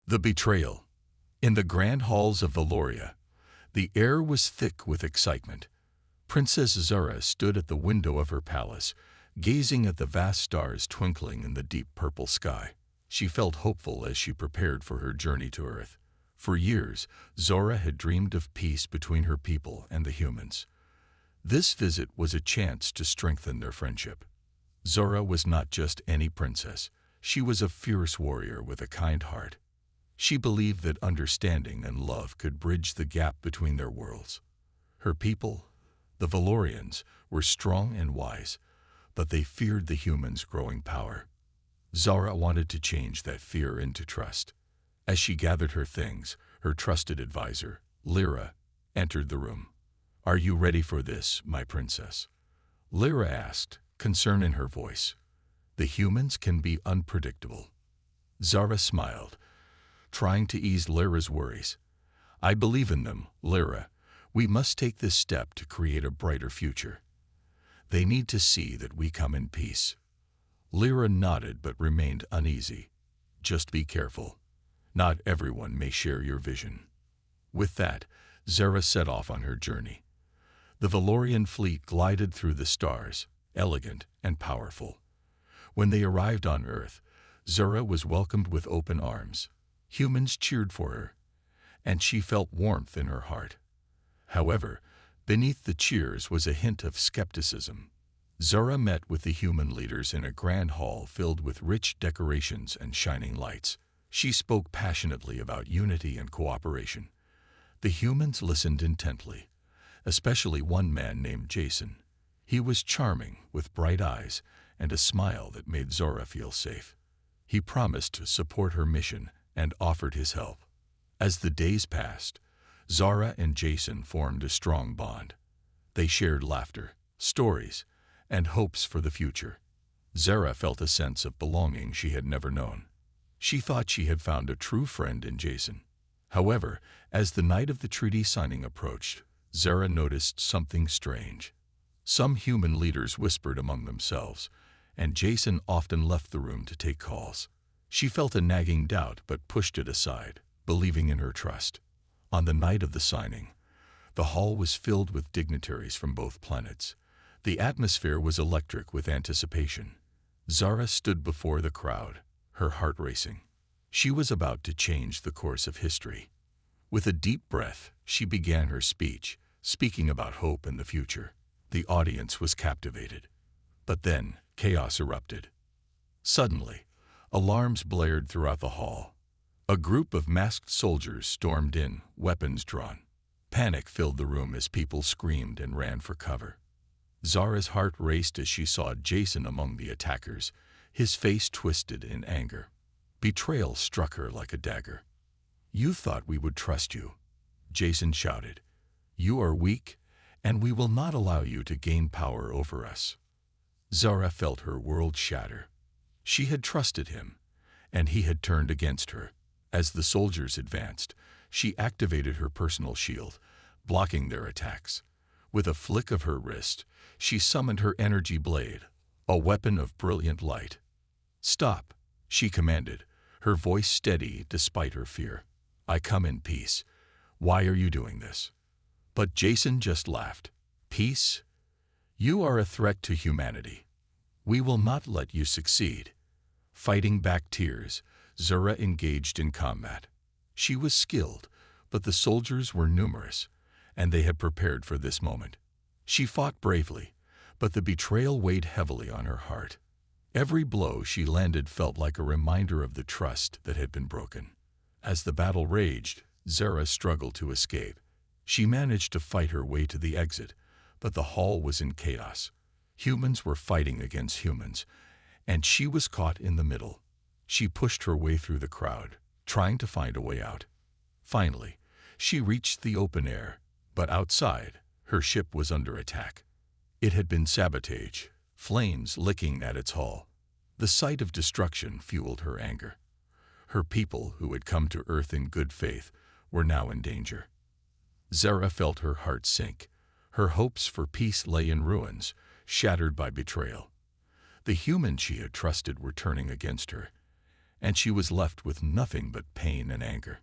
The Betrayal. In the grand halls of Valoria, the air was thick with excitement. Princess Zara stood at the window of her palace, gazing at the vast stars twinkling in the deep purple sky. She felt hopeful as she prepared for her journey to Earth. For years, Zora had dreamed of peace between her people and the humans. This visit was a chance to strengthen their friendship. Zora was not just any princess. She was a fierce warrior with a kind heart. She believed that understanding and love could bridge the gap between their worlds. Her people, the Valorians, were strong and wise, but they feared the humans' growing power. Zara wanted to change that fear into trust. As she gathered her things, her trusted advisor, Lyra, entered the room. "Are you ready for this, my princess?" Lyra asked, concern in her voice. "The humans can be unpredictable." Zara smiled, trying to ease Lyra's worries. "I believe in them, Lyra. We must take this step to create a brighter future. They need to see that we come in peace." Lyra nodded but remained uneasy. "Just be careful. Not everyone may share your vision." With that, Zara set off on her journey. The Valorian fleet glided through the stars, elegant and powerful. When they arrived on Earth, Zara was welcomed with open arms. Humans cheered for her, and she felt warmth in her heart. However, beneath the cheers was a hint of skepticism. Zara met with the human leaders in a grand hall filled with rich decorations and shining lights. She spoke passionately about unity and cooperation. The humans listened intently, especially one man named Jason. He was charming, with bright eyes and a smile that made Zora feel safe. He promised to support her mission and offered his help. As the days passed, Zara and Jason formed a strong bond. They shared laughter, stories, and hopes for the future. Zara felt a sense of belonging she had never known. She thought she had found a true friend in Jason. However, as the night of the treaty signing approached, Zara noticed something strange. Some human leaders whispered among themselves, and Jason often left the room to take calls. She felt a nagging doubt but pushed it aside, believing in her trust. On the night of the signing, the hall was filled with dignitaries from both planets. The atmosphere was electric with anticipation. Zara stood before the crowd, her heart racing. She was about to change the course of history. With a deep breath, she began her speech, speaking about hope and the future. The audience was captivated. But then, chaos erupted. Suddenly, alarms blared throughout the hall. A group of masked soldiers stormed in, weapons drawn. Panic filled the room as people screamed and ran for cover. Zara's heart raced as she saw Jason among the attackers, his face twisted in anger. Betrayal struck her like a dagger. "You thought we would trust you," Jason shouted. "You are weak, and we will not allow you to gain power over us." Zara felt her world shatter. She had trusted him, and he had turned against her. As the soldiers advanced, she activated her personal shield, blocking their attacks. With a flick of her wrist, she summoned her energy blade, a weapon of brilliant light. "Stop," she commanded, her voice steady despite her fear. "I come in peace. Why are you doing this?" But Jason just laughed. "Peace? You are a threat to humanity. We will not let you succeed." Fighting back tears, Zara engaged in combat. She was skilled, but the soldiers were numerous, and they had prepared for this moment. She fought bravely, but the betrayal weighed heavily on her heart. Every blow she landed felt like a reminder of the trust that had been broken. As the battle raged, Zara struggled to escape. She managed to fight her way to the exit, but the hall was in chaos. Humans were fighting against humans, and she was caught in the middle. She pushed her way through the crowd, trying to find a way out. Finally, she reached the open air, but outside, her ship was under attack. It had been sabotage, flames licking at its hull. The sight of destruction fueled her anger. Her people, who had come to Earth in good faith, were now in danger. Zara felt her heart sink. Her hopes for peace lay in ruins, shattered by betrayal. The humans she had trusted were turning against her, and she was left with nothing but pain and anger.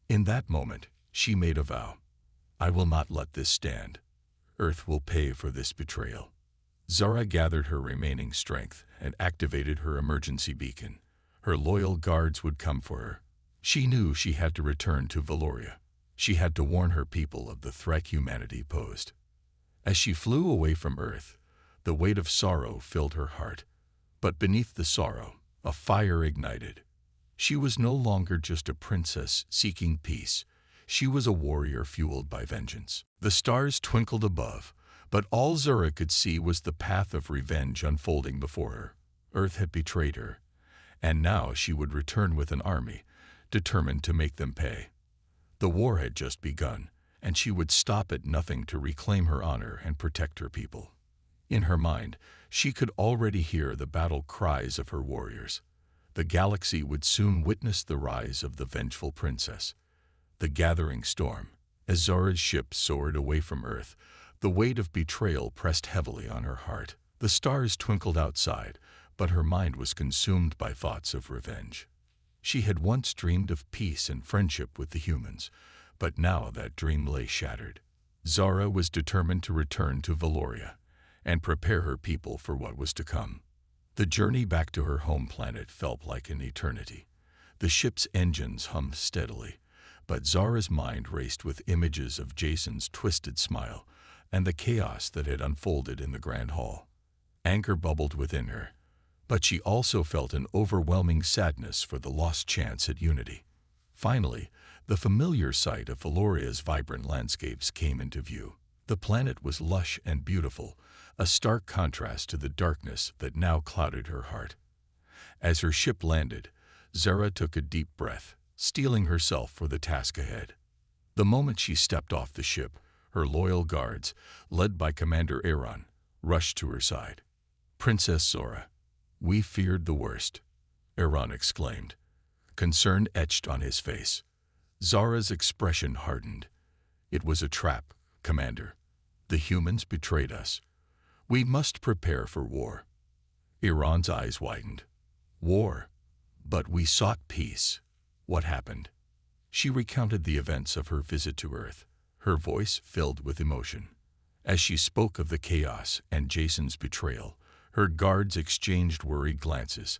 In that moment, she made a vow. I will not let this stand. Earth will pay for this betrayal. Zara gathered her remaining strength and activated her emergency beacon. Her loyal guards would come for her. She knew she had to return to Valoria. She had to warn her people of the threat humanity posed. As she flew away from Earth, the weight of sorrow filled her heart. But beneath the sorrow, a fire ignited. She was no longer just a princess seeking peace. She was a warrior fueled by vengeance. The stars twinkled above, but all Zara could see was the path of revenge unfolding before her. Earth had betrayed her, and now she would return with an army, determined to make them pay. The war had just begun, and she would stop at nothing to reclaim her honor and protect her people. In her mind, she could already hear the battle cries of her warriors. The galaxy would soon witness the rise of the vengeful princess. The gathering storm. As Zara's ship soared away from Earth, the weight of betrayal pressed heavily on her heart. The stars twinkled outside, but her mind was consumed by thoughts of revenge. She had once dreamed of peace and friendship with the humans, but now that dream lay shattered. Zara was determined to return to Valoria and prepare her people for what was to come. The journey back to her home planet felt like an eternity. The ship's engines hummed steadily, but Zara's mind raced with images of Jason's twisted smile and the chaos that had unfolded in the Grand Hall. Anger bubbled within her, but she also felt an overwhelming sadness for the lost chance at unity. Finally, the familiar sight of Valoria's vibrant landscapes came into view. The planet was lush and beautiful, a stark contrast to the darkness that now clouded her heart. As her ship landed, Zara took a deep breath, steeling herself for the task ahead. The moment she stepped off the ship, her loyal guards, led by Commander Aaron, rushed to her side. Princess Zora, we feared the worst, Aaron exclaimed. Concern etched on his face. Zara's expression hardened. It was a trap, Commander. The humans betrayed us. We must prepare for war. Aaron's eyes widened. War? But we sought peace. What happened? She recounted the events of her visit to Earth, her voice filled with emotion. As she spoke of the chaos and Jason's betrayal, her guards exchanged worried glances.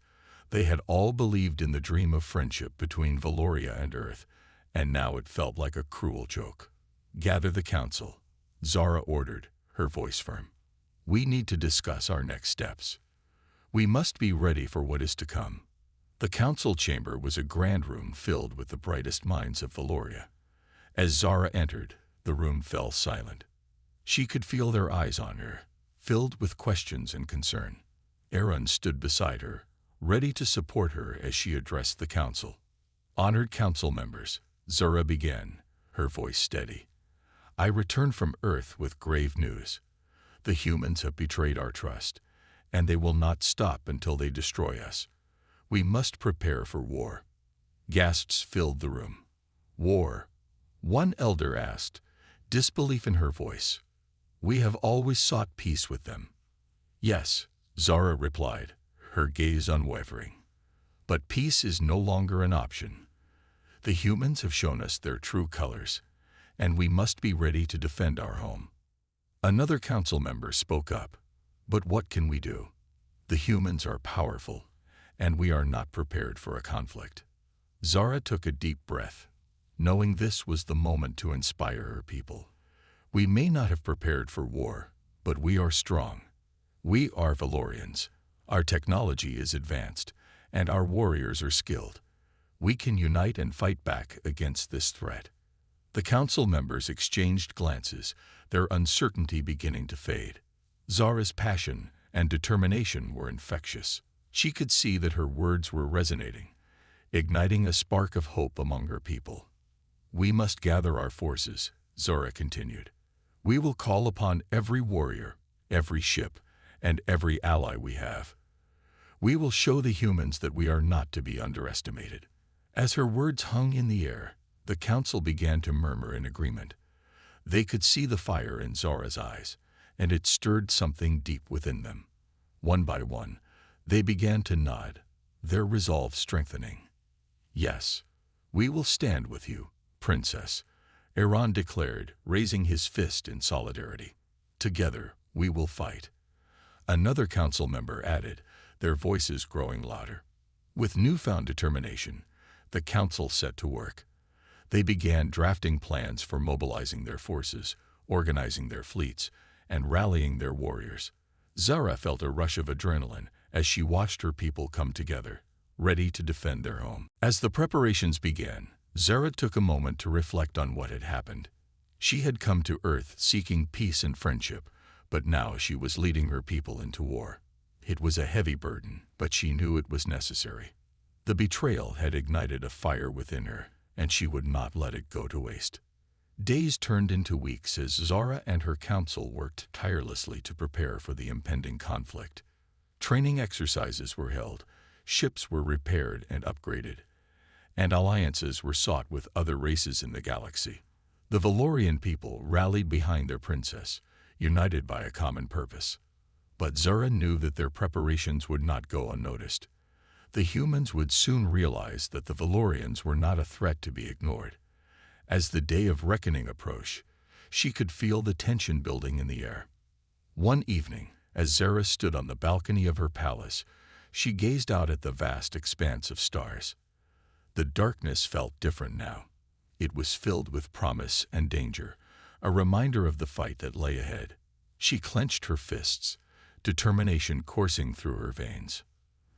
They had all believed in the dream of friendship between Valoria and Earth, and now it felt like a cruel joke. Gather the council, Zara ordered, her voice firm. We need to discuss our next steps. We must be ready for what is to come. The council chamber was a grand room filled with the brightest minds of Valoria. As Zara entered, the room fell silent. She could feel their eyes on her, filled with questions and concern. Aaron stood beside her, ready to support her as she addressed the council. Honored council members, Zara began, her voice steady. I return from Earth with grave news. The humans have betrayed our trust, and they will not stop until they destroy us. We must prepare for war. Gasps filled the room. War? One elder asked, disbelief in her voice. We have always sought peace with them. Yes, Zara replied, her gaze unwavering. But peace is no longer an option. The humans have shown us their true colors, and we must be ready to defend our home. Another council member spoke up. But what can we do? The humans are powerful, and we are not prepared for a conflict. Zara took a deep breath, knowing this was the moment to inspire her people. We may not have prepared for war, but we are strong. We are Valorians. Our technology is advanced, and our warriors are skilled. We can unite and fight back against this threat. The council members exchanged glances, their uncertainty beginning to fade. Zara's passion and determination were infectious. She could see that her words were resonating, igniting a spark of hope among her people. We must gather our forces, Zara continued. We will call upon every warrior, every ship, and every ally we have. We will show the humans that we are not to be underestimated. As her words hung in the air, the council began to murmur in agreement. They could see the fire in Zara's eyes, and it stirred something deep within them. One by one, they began to nod, their resolve strengthening. Yes, we will stand with you, Princess, Iran declared, raising his fist in solidarity. Together, we will fight. Another council member added, their voices growing louder. With newfound determination, the council set to work. They began drafting plans for mobilizing their forces, organizing their fleets, and rallying their warriors. Zara felt a rush of adrenaline as she watched her people come together, ready to defend their home. As the preparations began, Zara took a moment to reflect on what had happened. She had come to Earth seeking peace and friendship, but now she was leading her people into war. It was a heavy burden, but she knew it was necessary. The betrayal had ignited a fire within her, and she would not let it go to waste. Days turned into weeks as Zara and her council worked tirelessly to prepare for the impending conflict. Training exercises were held, ships were repaired and upgraded, and alliances were sought with other races in the galaxy. The Valorian people rallied behind their princess, united by a common purpose. But Zara knew that their preparations would not go unnoticed. The humans would soon realize that the Valorians were not a threat to be ignored. As the day of reckoning approached, she could feel the tension building in the air. One evening, as Zara stood on the balcony of her palace, she gazed out at the vast expanse of stars. The darkness felt different now. It was filled with promise and danger, a reminder of the fight that lay ahead. She clenched her fists, determination coursing through her veins.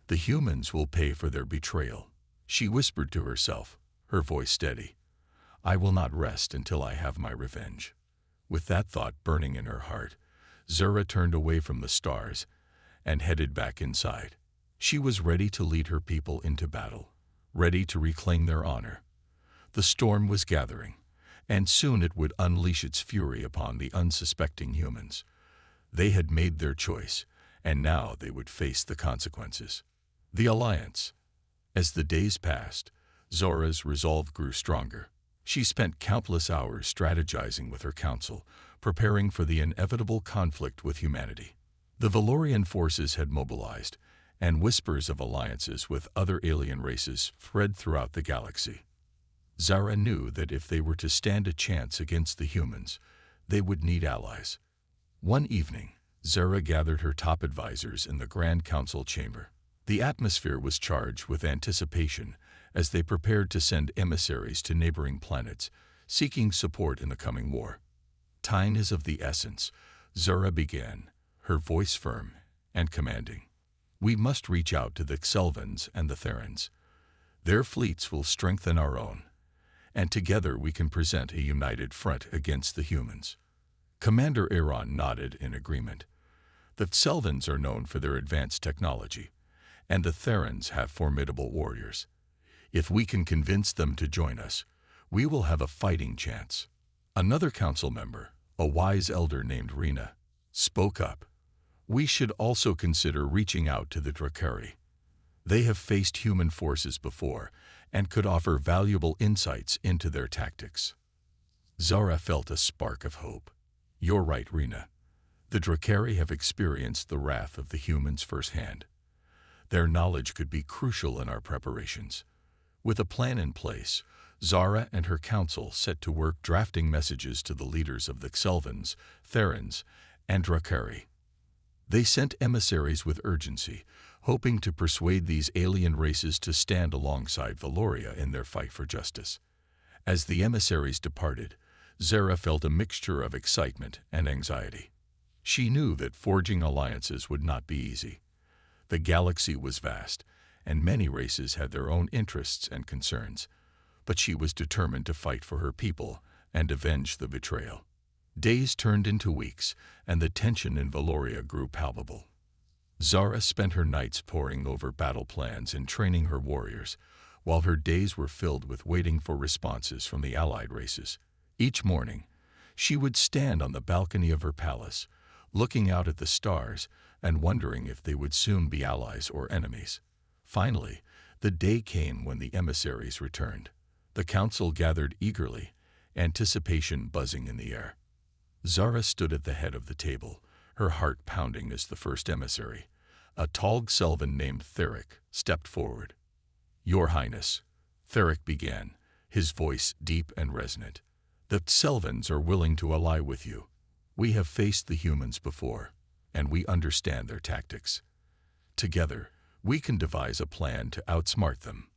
The humans will pay for their betrayal, she whispered to herself, her voice steady. I will not rest until I have my revenge. With that thought burning in her heart, Zara turned away from the stars and headed back inside. She was ready to lead her people into battle, ready to reclaim their honor. The storm was gathering, and soon it would unleash its fury upon the unsuspecting humans. They had made their choice, and now they would face the consequences. The Alliance. As the days passed, Zora's resolve grew stronger. She spent countless hours strategizing with her council, preparing for the inevitable conflict with humanity. The Valorian forces had mobilized, and whispers of alliances with other alien races spread throughout the galaxy. Zara knew that if they were to stand a chance against the humans, they would need allies. One evening, Zara gathered her top advisors in the Grand Council chamber. The atmosphere was charged with anticipation as they prepared to send emissaries to neighboring planets, seeking support in the coming war. Time is of the essence, Zara began, her voice firm and commanding. We must reach out to the Xelvans and the Therans. Their fleets will strengthen our own, and together we can present a united front against the humans. Commander Iran nodded in agreement. The Xelvans are known for their advanced technology, and the Therans have formidable warriors. If we can convince them to join us, we will have a fighting chance. Another council member, a wise elder named Rena, spoke up. We should also consider reaching out to the Drakari. They have faced human forces before and could offer valuable insights into their tactics. Zara felt a spark of hope. You're right, Rena. The Drakari have experienced the wrath of the humans firsthand. Their knowledge could be crucial in our preparations. With a plan in place, Zara and her council set to work drafting messages to the leaders of the Xelvans, Therans, and Drakari. They sent emissaries with urgency, hoping to persuade these alien races to stand alongside Valoria in their fight for justice. As the emissaries departed, Zara felt a mixture of excitement and anxiety. She knew that forging alliances would not be easy. The galaxy was vast, and many races had their own interests and concerns, but she was determined to fight for her people and avenge the betrayal. Days turned into weeks, and the tension in Valoria grew palpable. Zara spent her nights poring over battle plans and training her warriors, while her days were filled with waiting for responses from the allied races. Each morning, she would stand on the balcony of her palace, looking out at the stars and wondering if they would soon be allies or enemies. Finally, the day came when the emissaries returned. The council gathered eagerly, anticipation buzzing in the air. Zara stood at the head of the table, her heart pounding as the first emissary. A tall Xelvan named Theric stepped forward. Your Highness, Theric began, his voice deep and resonant. The Selvans are willing to ally with you. We have faced the humans before, and we understand their tactics. Together, we can devise a plan to outsmart them.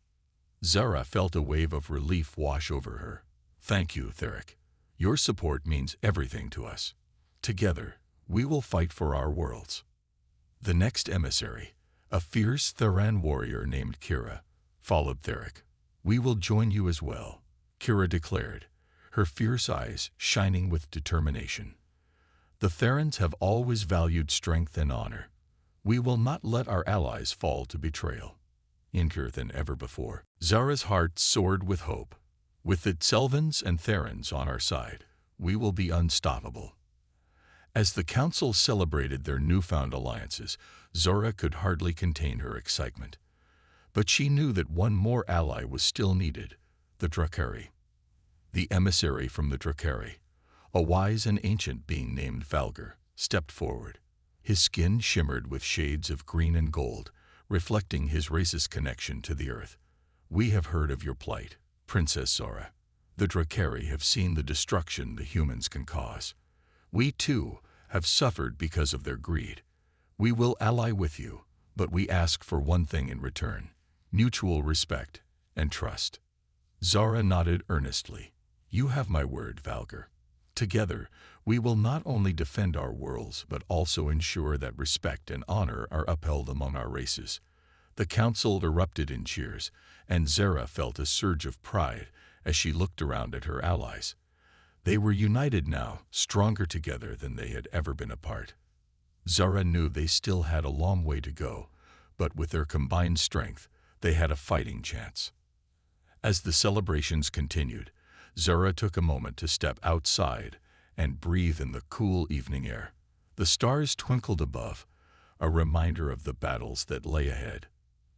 Zara felt a wave of relief wash over her. Thank you, Theric. Your support means everything to us. Together, we will fight for our worlds. The next emissary, a fierce Theran warrior named Kira, followed Theric. We will join you as well, Kira declared, her fierce eyes shining with determination. The Therans have always valued strength and honor. We will not let our allies fall to betrayal. Eager than ever before, Zara's heart soared with hope. With the Selvans and Therans on our side, we will be unstoppable. As the council celebrated their newfound alliances, Zara could hardly contain her excitement. But she knew that one more ally was still needed, the Drakari. The emissary from the Drakari, a wise and ancient being named Valgar, stepped forward. His skin shimmered with shades of green and gold, reflecting his race's connection to the earth. We have heard of your plight, Princess Zara. The Drakari have seen the destruction the humans can cause. We, too, have suffered because of their greed. We will ally with you, but we ask for one thing in return: mutual respect and trust. Zara nodded earnestly. You have my word, Valgar. Together, we will not only defend our worlds, but also ensure that respect and honor are upheld among our races. The council erupted in cheers, and Zara felt a surge of pride as she looked around at her allies. They were united now, stronger together than they had ever been apart. Zara knew they still had a long way to go, but with their combined strength, they had a fighting chance. As the celebrations continued, Zara took a moment to step outside and breathe in the cool evening air. The stars twinkled above, a reminder of the battles that lay ahead.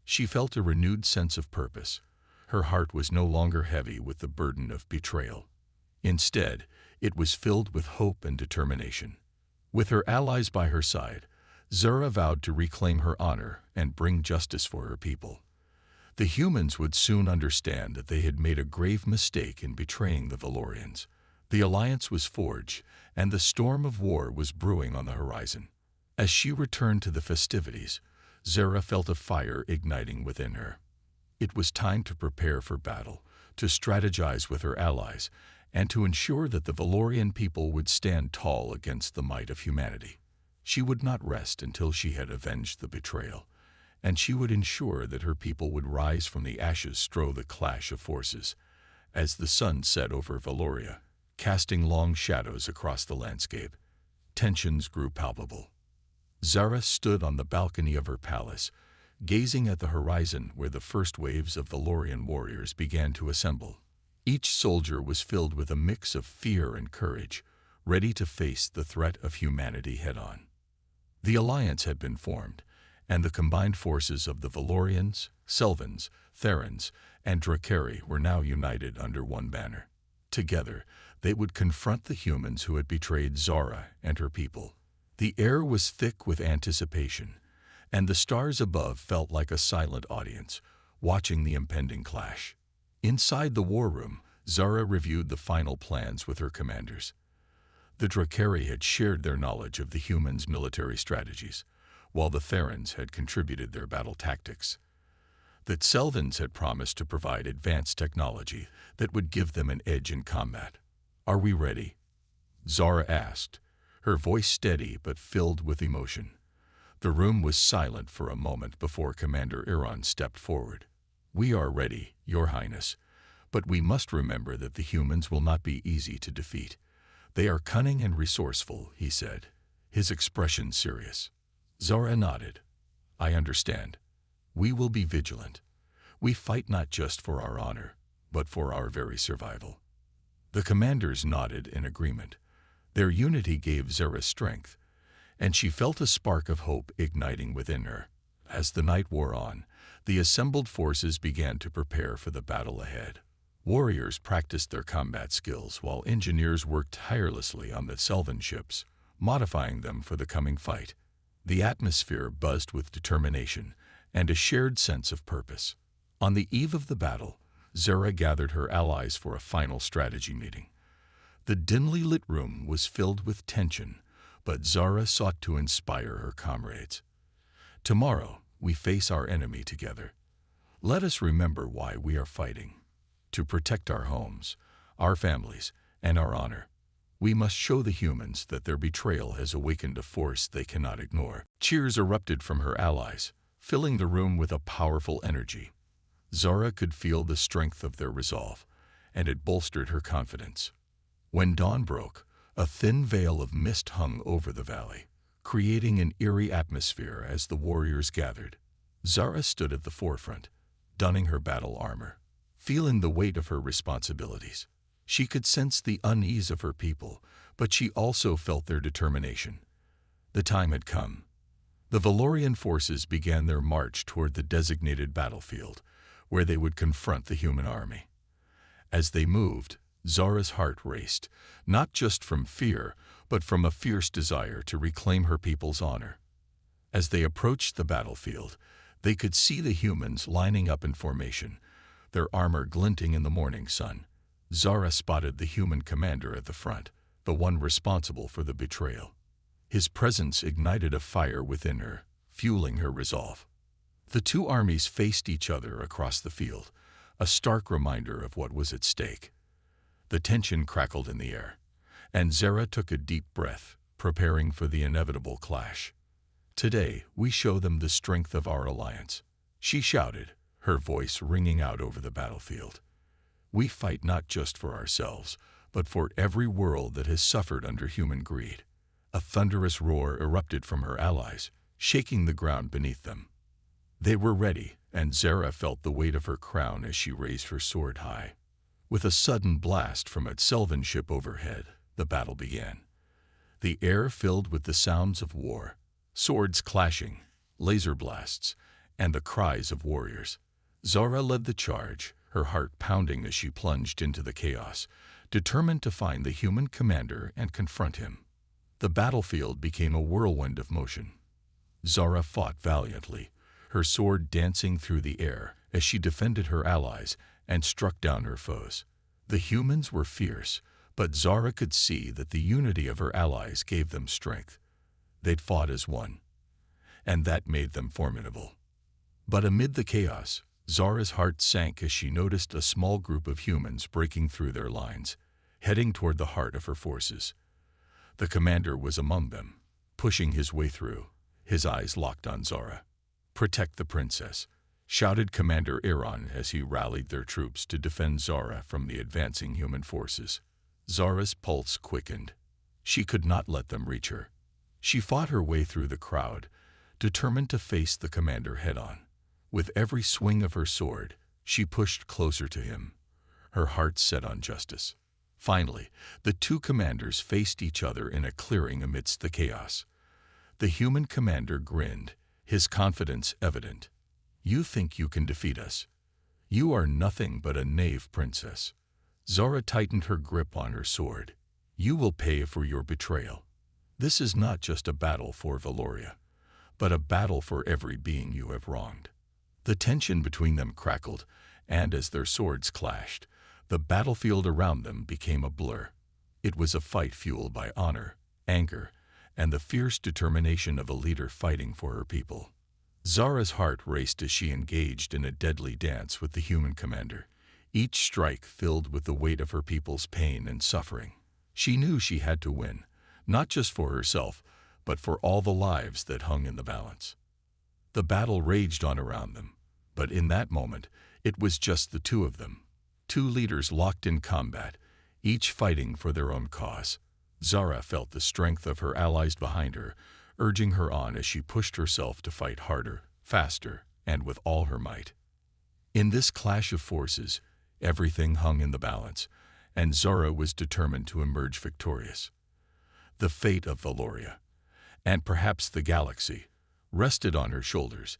She felt a renewed sense of purpose. Her heart was no longer heavy with the burden of betrayal. Instead, it was filled with hope and determination. With her allies by her side, Zara vowed to reclaim her honor and bring justice for her people. The humans would soon understand that they had made a grave mistake in betraying the Valorians. The alliance was forged, and the storm of war was brewing on the horizon. As she returned to the festivities, Zara felt a fire igniting within her. It was time to prepare for battle, to strategize with her allies, and to ensure that the Valorian people would stand tall against the might of humanity. She would not rest until she had avenged the betrayal, and she would ensure that her people would rise from the ashes through the clash of forces. As the sun set over Valoria, casting long shadows across the landscape, tensions grew palpable. Zara stood on the balcony of her palace, gazing at the horizon where the first waves of Valorian warriors began to assemble. Each soldier was filled with a mix of fear and courage, ready to face the threat of humanity head-on. The alliance had been formed, and the combined forces of the Valorians, Selvans, Therans, and Drakari were now united under one banner. Together, they would confront the humans who had betrayed Zara and her people. The air was thick with anticipation, and the stars above felt like a silent audience, watching the impending clash. Inside the war room, Zara reviewed the final plans with her commanders. The Drakari had shared their knowledge of the humans' military strategies, while the Therans had contributed their battle tactics. The Selvans had promised to provide advanced technology that would give them an edge in combat. Are we ready? Zara asked, her voice steady but filled with emotion. The room was silent for a moment before Commander Iran stepped forward. We are ready, Your Highness, but we must remember that the humans will not be easy to defeat. They are cunning and resourceful, he said, his expression serious. Zara nodded. I understand. We will be vigilant. We fight not just for our honor, but for our very survival. The commanders nodded in agreement. Their unity gave Zara strength, and she felt a spark of hope igniting within her. As the night wore on, the assembled forces began to prepare for the battle ahead. Warriors practiced their combat skills while engineers worked tirelessly on the Selvan ships, modifying them for the coming fight. The atmosphere buzzed with determination and a shared sense of purpose. On the eve of the battle, Zara gathered her allies for a final strategy meeting. The dimly lit room was filled with tension, but Zara sought to inspire her comrades. Tomorrow, we face our enemy together. Let us remember why we are fighting. To protect our homes, our families, and our honor. We must show the humans that their betrayal has awakened a force they cannot ignore. Cheers erupted from her allies, filling the room with a powerful energy. Zara could feel the strength of their resolve, and it bolstered her confidence. When dawn broke, a thin veil of mist hung over the valley, creating an eerie atmosphere as the warriors gathered. Zara stood at the forefront, donning her battle armor, feeling the weight of her responsibilities. She could sense the unease of her people, but she also felt their determination. The time had come. The Valorian forces began their march toward the designated battlefield, where they would confront the human army. As they moved, Zara's heart raced, not just from fear, but from a fierce desire to reclaim her people's honor. As they approached the battlefield, they could see the humans lining up in formation, their armor glinting in the morning sun. Zara spotted the human commander at the front, the one responsible for the betrayal. His presence ignited a fire within her, fueling her resolve. The two armies faced each other across the field, a stark reminder of what was at stake. The tension crackled in the air, and Zara took a deep breath, preparing for the inevitable clash. Today, we show them the strength of our alliance, she shouted, her voice ringing out over the battlefield. We fight not just for ourselves, but for every world that has suffered under human greed. A thunderous roar erupted from her allies, shaking the ground beneath them. They were ready, and Zara felt the weight of her crown as she raised her sword high. With a sudden blast from its Sylvan ship overhead, the battle began. The air filled with the sounds of war, swords clashing, laser blasts, and the cries of warriors. Zara led the charge, her heart pounding as she plunged into the chaos, determined to find the human commander and confront him. The battlefield became a whirlwind of motion. Zara fought valiantly, her sword dancing through the air as she defended her allies and struck down her foes. The humans were fierce, but Zara could see that the unity of her allies gave them strength. They'd fought as one, and that made them formidable. But amid the chaos, Zara's heart sank as she noticed a small group of humans breaking through their lines, heading toward the heart of her forces. The commander was among them, pushing his way through, his eyes locked on Zara. "Protect the princess," shouted Commander Iran as he rallied their troops to defend Zara from the advancing human forces. Zara's pulse quickened. She could not let them reach her. She fought her way through the crowd, determined to face the commander head-on. With every swing of her sword, she pushed closer to him, her heart set on justice. Finally, the two commanders faced each other in a clearing amidst the chaos. The human commander grinned, his confidence evident. "You think you can defeat us? You are nothing but a knave, princess." Zara tightened her grip on her sword. "You will pay for your betrayal. This is not just a battle for Valoria, but a battle for every being you have wronged." The tension between them crackled, and as their swords clashed, the battlefield around them became a blur. It was a fight fueled by honor, anger, and the fierce determination of a leader fighting for her people. Zara's heart raced as she engaged in a deadly dance with the human commander, each strike filled with the weight of her people's pain and suffering. She knew she had to win, not just for herself, but for all the lives that hung in the balance. The battle raged on around them, but in that moment, it was just the two of them. Two leaders locked in combat, each fighting for their own cause. Zara felt the strength of her allies behind her, urging her on as she pushed herself to fight harder, faster, and with all her might. In this clash of forces, everything hung in the balance, and Zara was determined to emerge victorious. The fate of Valoria, and perhaps the galaxy, rested on her shoulders,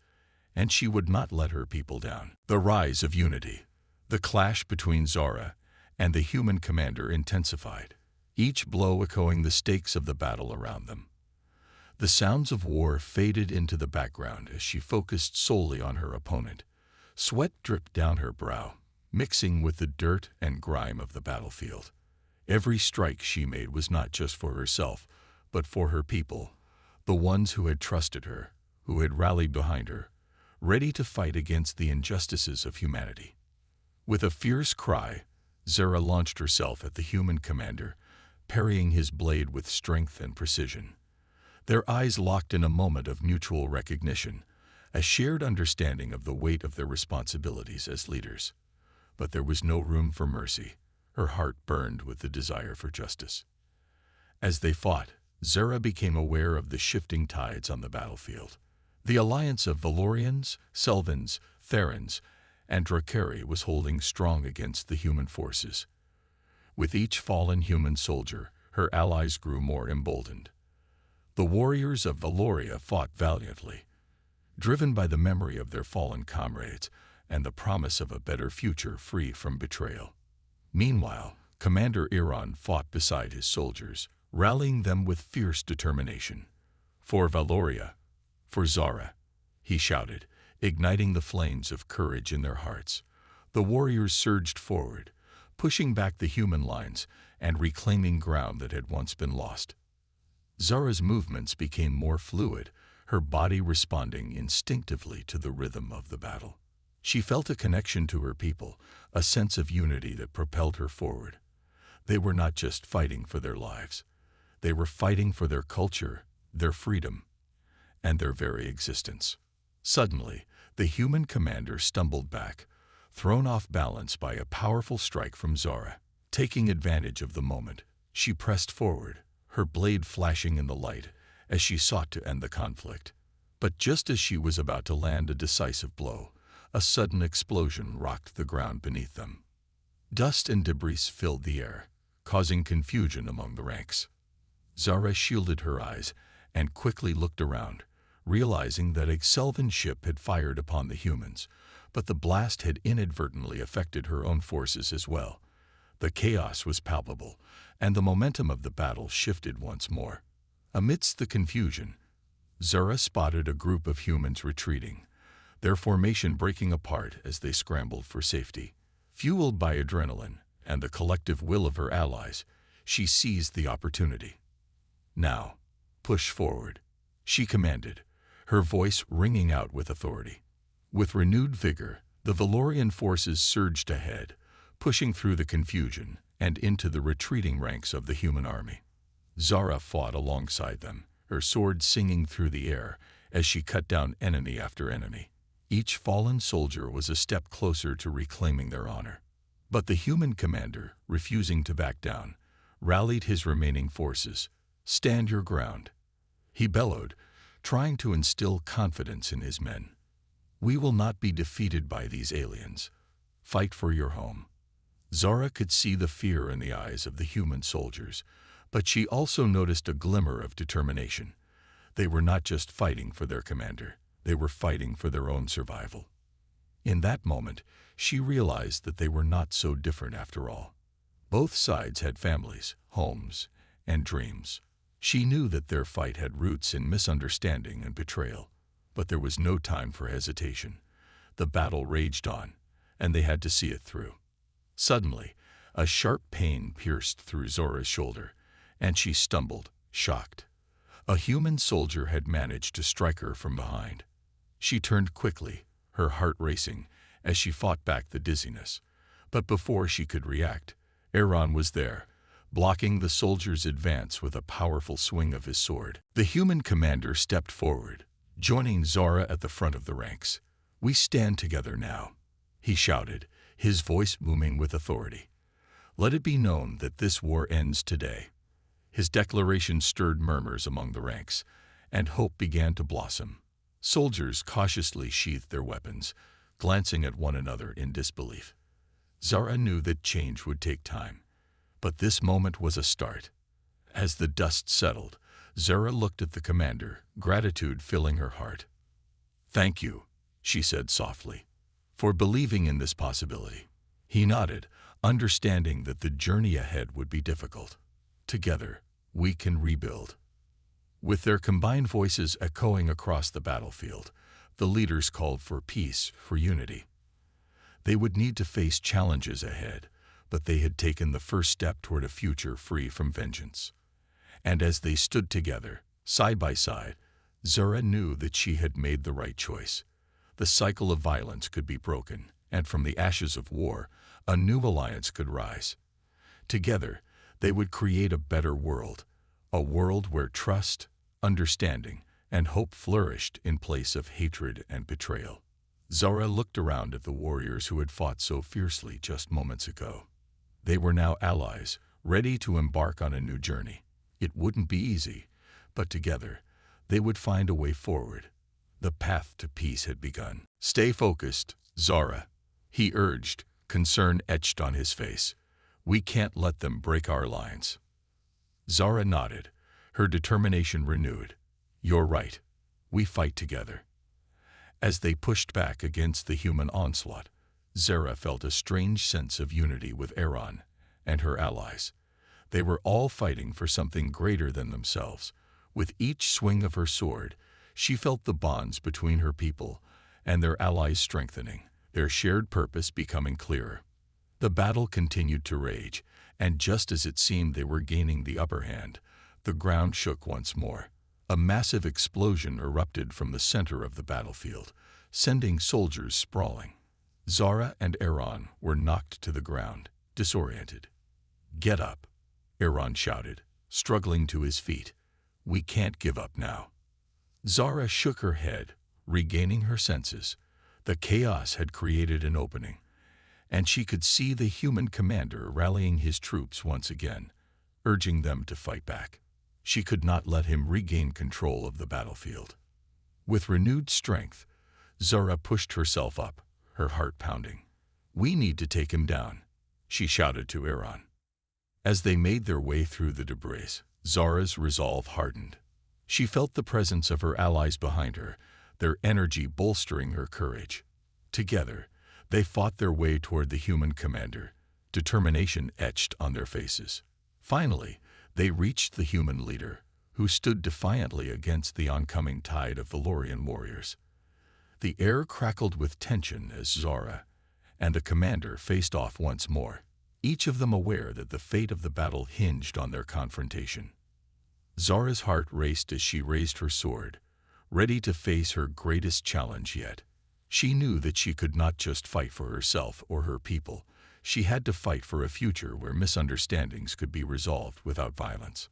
and she would not let her people down. The rise of unity. The clash between Zara and the human commander intensified, each blow echoing the stakes of the battle around them. The sounds of war faded into the background as she focused solely on her opponent. Sweat dripped down her brow, mixing with the dirt and grime of the battlefield. Every strike she made was not just for herself, but for her people, the ones who had trusted her, who had rallied behind her, ready to fight against the injustices of humanity. With a fierce cry, Zara launched herself at the human commander, parrying his blade with strength and precision. Their eyes locked in a moment of mutual recognition, a shared understanding of the weight of their responsibilities as leaders. But there was no room for mercy. Her heart burned with the desire for justice. As they fought, Zara became aware of the shifting tides on the battlefield. The alliance of Valorians, Selvins, Therans, and Drakari was holding strong against the human forces. With each fallen human soldier, her allies grew more emboldened. The warriors of Valoria fought valiantly, driven by the memory of their fallen comrades and the promise of a better future free from betrayal. Meanwhile, Commander Iran fought beside his soldiers, rallying them with fierce determination. "For Valoria, for Zara," he shouted, igniting the flames of courage in their hearts. The warriors surged forward, pushing back the human lines and reclaiming ground that had once been lost. Zara's movements became more fluid, her body responding instinctively to the rhythm of the battle. She felt a connection to her people, a sense of unity that propelled her forward. They were not just fighting for their lives. They were fighting for their culture, their freedom, and their very existence. Suddenly, the human commander stumbled back, thrown off balance by a powerful strike from Zara. Taking advantage of the moment, she pressed forward, her blade flashing in the light as she sought to end the conflict. But just as she was about to land a decisive blow, a sudden explosion rocked the ground beneath them. Dust and debris filled the air, causing confusion among the ranks. Zara shielded her eyes and quickly looked around, realizing that a Selvan ship had fired upon the humans, but the blast had inadvertently affected her own forces as well. The chaos was palpable, and the momentum of the battle shifted once more. Amidst the confusion, Zara spotted a group of humans retreating, their formation breaking apart as they scrambled for safety. Fueled by adrenaline and the collective will of her allies, she seized the opportunity. "Now, push forward," she commanded, her voice ringing out with authority. With renewed vigor, the Valorian forces surged ahead, pushing through the confusion and into the retreating ranks of the human army. Zara fought alongside them, her sword singing through the air as she cut down enemy after enemy. Each fallen soldier was a step closer to reclaiming their honor. But the human commander, refusing to back down, rallied his remaining forces. "Stand your ground," he bellowed, trying to instill confidence in his men. "We will not be defeated by these aliens. Fight for your home." Zara could see the fear in the eyes of the human soldiers, but she also noticed a glimmer of determination. They were not just fighting for their commander, they were fighting for their own survival. In that moment, she realized that they were not so different after all. Both sides had families, homes, and dreams. She knew that their fight had roots in misunderstanding and betrayal, but there was no time for hesitation. The battle raged on, and they had to see it through. Suddenly, a sharp pain pierced through Zora's shoulder, and she stumbled, shocked. A human soldier had managed to strike her from behind. She turned quickly, her heart racing, as she fought back the dizziness. But before she could react, Iran was there, blocking the soldier's advance with a powerful swing of his sword. The human commander stepped forward, joining Zara at the front of the ranks. "We stand together now," he shouted, his voice booming with authority. "Let it be known that this war ends today." His declaration stirred murmurs among the ranks, and hope began to blossom. Soldiers cautiously sheathed their weapons, glancing at one another in disbelief. Zara knew that change would take time, but this moment was a start. As the dust settled, Zara looked at the commander, gratitude filling her heart. "Thank you," she said softly, "for believing in this possibility." He nodded, understanding that the journey ahead would be difficult. "Together, we can rebuild." With their combined voices echoing across the battlefield, the leaders called for peace, for unity. They would need to face challenges ahead, but they had taken the first step toward a future free from vengeance. And as they stood together, side by side, Zura knew that she had made the right choice. The cycle of violence could be broken, and from the ashes of war, a new alliance could rise. Together, they would create a better world, a world where trust, understanding, and hope flourished in place of hatred and betrayal. Zara looked around at the warriors who had fought so fiercely just moments ago. They were now allies, ready to embark on a new journey. It wouldn't be easy, but together, they would find a way forward. The path to peace had begun. "Stay focused, Zara," he urged, concern etched on his face. "We can't let them break our lines." Zara nodded, her determination renewed. "You're right. We fight together." As they pushed back against the human onslaught, Zara felt a strange sense of unity with Aaron and her allies. They were all fighting for something greater than themselves. With each swing of her sword, she felt the bonds between her people and their allies strengthening, their shared purpose becoming clearer. The battle continued to rage, and just as it seemed they were gaining the upper hand, the ground shook once more. A massive explosion erupted from the center of the battlefield, sending soldiers sprawling. Zara and Aaron were knocked to the ground, disoriented. "Get up," Aaron shouted, struggling to his feet. "We can't give up now." Zara shook her head, regaining her senses. The chaos had created an opening, and she could see the human commander rallying his troops once again, urging them to fight back. She could not let him regain control of the battlefield. With renewed strength, Zara pushed herself up, her heart pounding. "We need to take him down," she shouted to Aaron. As they made their way through the debris, Zara's resolve hardened. She felt the presence of her allies behind her, their energy bolstering her courage. Together, they fought their way toward the human commander, determination etched on their faces. Finally, they reached the human leader, who stood defiantly against the oncoming tide of Valorian warriors. The air crackled with tension as Zara and the commander faced off once more, each of them aware that the fate of the battle hinged on their confrontation. Zara's heart raced as she raised her sword, ready to face her greatest challenge yet. She knew that she could not just fight for herself or her people. She had to fight for a future where misunderstandings could be resolved without violence.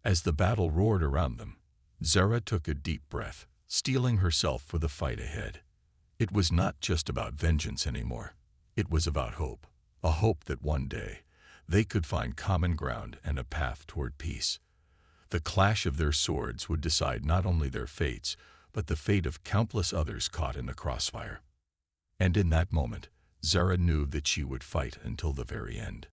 As the battle roared around them, Zara took a deep breath, steeling herself for the fight ahead. It was not just about vengeance anymore. It was about hope, a hope that one day they could find common ground and a path toward peace. The clash of their swords would decide not only their fates, but the fate of countless others caught in the crossfire. And in that moment, Zara knew that she would fight until the very end.